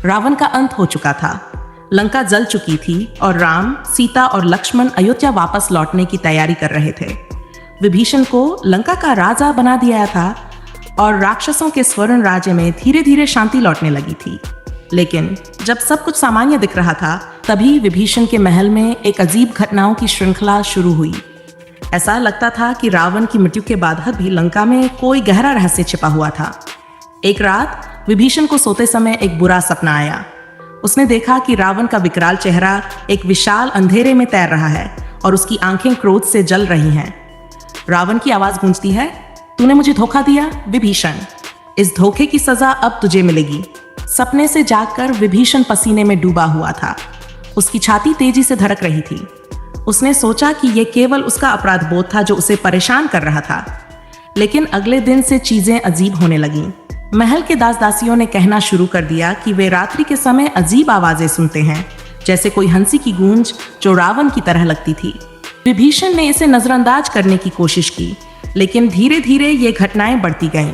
रावण का अंत हो चुका था। लंका जल चुकी थी और राम, सीता और लक्ष्मण अयोध्या वापस लौटने की तैयारी कर रहे थे। विभीषण को लंका का राजा बना दिया था और राक्षसों के स्वर्ण राज्य में धीरे धीरे शांति लौटने लगी थी। लेकिन जब सब कुछ सामान्य दिख रहा था, तभी विभीषण के महल में एक अजीब घटनाओं की श्रृंखला शुरू हुई। ऐसा लगता था कि रावण की मृत्यु के बाद भी लंका में कोई गहरा रहस्य छिपा हुआ था। एक रात विभीषण को सोते समय एक बुरा सपना आया। उसने देखा कि रावण का विकराल चेहरा एक विशाल अंधेरे में तैर रहा है और उसकी आंखें क्रोध से जल रही हैं। रावण की आवाज गूंजती है, तूने मुझे धोखा दिया विभीषण, इस धोखे की सजा अब तुझे मिलेगी। सपने से जागकर विभीषण पसीने में डूबा हुआ था। उसकी छाती तेजी से धड़क रही थी। उसने सोचा कि यह केवल उसका अपराध बोध था जो उसे परेशान कर रहा था। लेकिन अगले दिन से चीजें अजीब होने लगीं। महल के दास दासियों ने कहना शुरू कर दिया कि वे रात्रि के समय अजीब आवाजें सुनते हैं, जैसे कोई हंसी की गूंज जो रावण की तरह लगती थी। विभीषण ने इसे नजरअंदाज करने की कोशिश की, लेकिन धीरे धीरे ये घटनाएं बढ़ती गईं।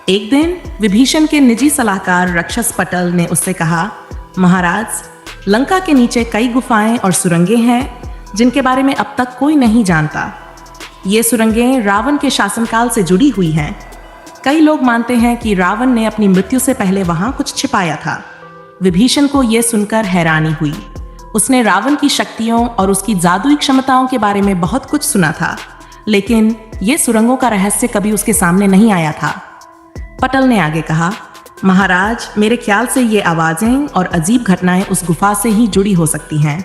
एक दिन विभीषण के निजी सलाहकार राक्षस पटल ने उससे कहा, महाराज, लंका के नीचे कई गुफाएं और सुरंगें हैं जिनके बारे में अब तक कोई नहीं जानता। ये सुरंगें रावण के शासनकाल से जुड़ी हुई हैं। कई लोग मानते हैं कि रावण ने अपनी मृत्यु से पहले वहां कुछ छिपाया था। विभीषण को यह सुनकर हैरानी हुई। उसने रावण की शक्तियों और उसकी जादुई क्षमताओं के बारे में बहुत कुछ सुना था, लेकिन ये सुरंगों का रहस्य कभी उसके सामने नहीं आया था। पटल ने आगे कहा, महाराज, मेरे ख्याल से ये आवाजें और अजीब घटनाएं उस गुफा से ही जुड़ी हो सकती हैं।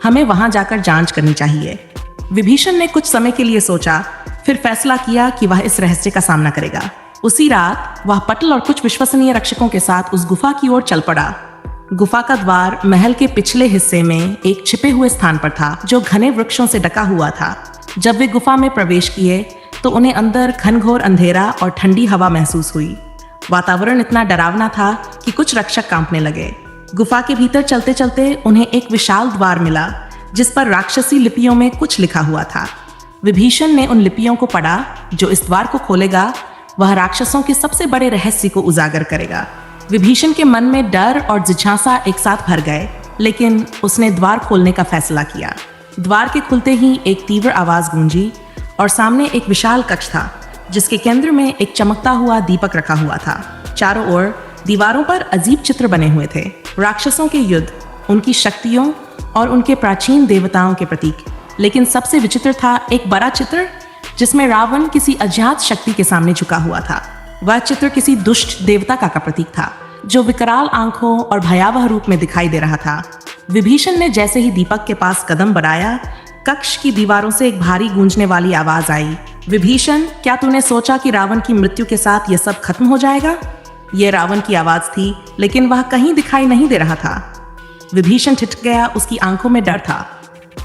हमें वहां जाकर जांच करनी चाहिए। विभीषण ने कुछ समय के लिए सोचा, फिर फैसला किया कि वह इस रहस्य का सामना करेगा। उसी रात वह पटल और कुछ विश्वसनीय रक्षकों के साथ उस गुफा की ओर चल पड़ा। गुफा का द्वार महल के पिछले हिस्से में एक छिपे हुए स्थान पर था, जो घने वृक्षों से ढका हुआ था। जब वे गुफा में प्रवेश किए तो उन्हें अंदर घनघोर अंधेरा और ठंडी हवा महसूस हुई। वातावरण इतना डरावना था कि कुछ रक्षक कांपने लगे। गुफा के भीतर चलते चलते उन्हें एक विशाल द्वार मिला, जिस पर राक्षसी लिपियों में कुछ लिखा हुआ था। विभीषण ने उन लिपियों को पढ़ा। जो इस द्वार को खोलेगा वह राक्षसों के सबसे बड़े रहस्य को उजागर करेगा। विभीषण के मन में डर और जिज्ञासा एक साथ भर गए, लेकिन उसने द्वार खोलने का फैसला किया। द्वार के खुलते ही एक तीव्र आवाज गूंजी और सामने एक विशाल कक्ष था, जिसके केंद्र में एक चमकता हुआ दीपक रखा हुआ था। चारों ओर दीवारों पर अजीब चित्र बने हुए थे, राक्षसों के युद्ध, उनकी शक्तियों और उनके प्राचीन देवताओं के प्रतीक। लेकिन सबसे विचित्र था एक बड़ा चित्र जिसमें रावण किसी अज्ञात शक्ति के सामने झुका हुआ था। वह चित्र किसी दुष्ट देवता का प्रतीक था, जो विकराल आंखों और भयावह रूप में दिखाई दे रहा था। विभीषण ने जैसे ही दीपक के पास कदम बढ़ाया, कक्ष की दीवारों से एक भारी गूंजने वाली आवाज आई, विभीषण, क्या तूने सोचा कि रावण की मृत्यु के साथ यह सब खत्म हो जाएगा? यह रावण की आवाज थी, लेकिन वह कहीं दिखाई नहीं दे रहा था। विभीषण ठिठक गया, उसकी आंखों में डर था।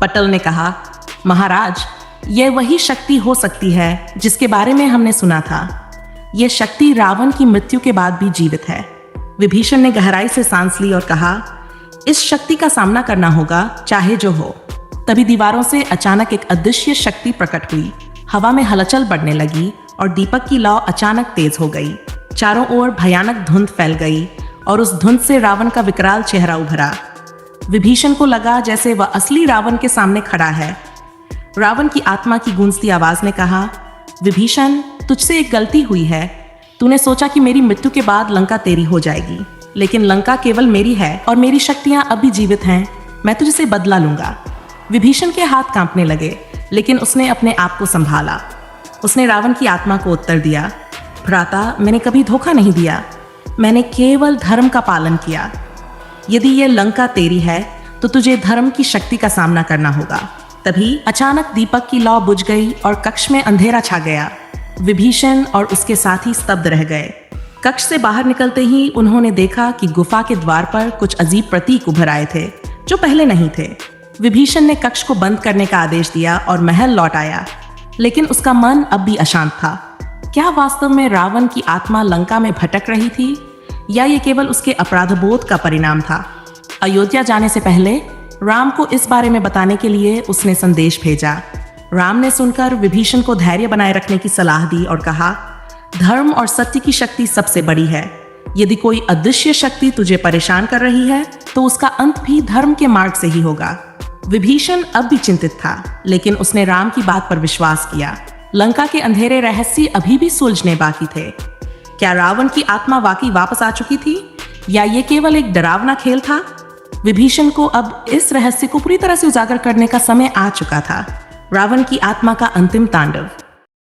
पटल ने कहा, महाराज, यह वही शक्ति हो सकती है जिसके बारे में हमने सुना था। यह शक्ति रावण की मृत्यु के बाद भी जीवित है। विभीषण ने गहराई से सांस ली और कहा, इस शक्ति का सामना करना होगा, चाहे जो हो। तभी दीवारों से अचानक एक अदृश्य शक्ति प्रकट हुई। हवा में हलचल बढ़ने लगी और दीपक की लौ अचानक तेज हो गई। चारों ओर भयानक धुंध फैल गई और उस धुंध से रावण का विकराल चेहरा उभरा। विभीषण को लगा जैसे वह असली रावण के सामने खड़ा है। रावण की आत्मा की गूंजती आवाज ने कहा, विभीषण, तुझसे एक गलती हुई है। तूने सोचा कि मेरी मृत्यु के बाद लंका तेरी हो जाएगी, लेकिन लंका केवल मेरी है और मेरी शक्तियां अब भी जीवित हैं। मैं तुझसे बदला लूंगा। विभीषण के हाथ कांपने लगे, लेकिन उसने अपने आप को संभाला। उसने रावण की आत्मा को उत्तर दिया, भ्राता, मैंने कभी धोखा नहीं दिया। मैंने केवल धर्म का पालन किया। यदि यह लंका तेरी है तो तुझे धर्म की शक्ति का सामना करना होगा। तभी अचानक दीपक की लौ बुझ गई और कक्ष में अंधेरा छा गया। विभीषण और उसके साथी स्तब्ध रह गए। कक्ष से बाहर निकलते ही उन्होंने देखा कि गुफा के द्वार पर कुछ अजीब प्रतीक उभर आए थे, जो पहले नहीं थे। विभीषण ने कक्ष को बंद करने का आदेश दिया और महल लौट आया, लेकिन उसका मन अब भी अशांत था। क्या वास्तव में रावण की आत्मा लंका में भटक रही थी, या ये केवल उसके अपराधबोध का परिणाम था? अयोध्या जाने से पहले राम को इस बारे में बताने के लिए उसने संदेश भेजा। राम ने सुनकर विभीषण को धैर्य बनाए रखने की सलाह दी और कहा, धर्म और सत्य की शक्ति सबसे बड़ी है। यदि कोई अदृश्य शक्ति तुझे परेशान कर रही है तो उसका अंत भी धर्म के मार्ग से ही होगा। विभीषण अब भी चिंतित था, लेकिन उसने राम की बात पर विश्वास किया। लंका के अंधेरे रहस्य अभी भी सुलझने बाकी थे। क्या रावण की आत्मा वाकई वापस आ चुकी थी या ये केवल एक डरावना खेल था? विभीषण को अब इस रहस्य को पूरी तरह से उजागर करने का समय आ चुका था। रावण की आत्मा का अंतिम तांडव।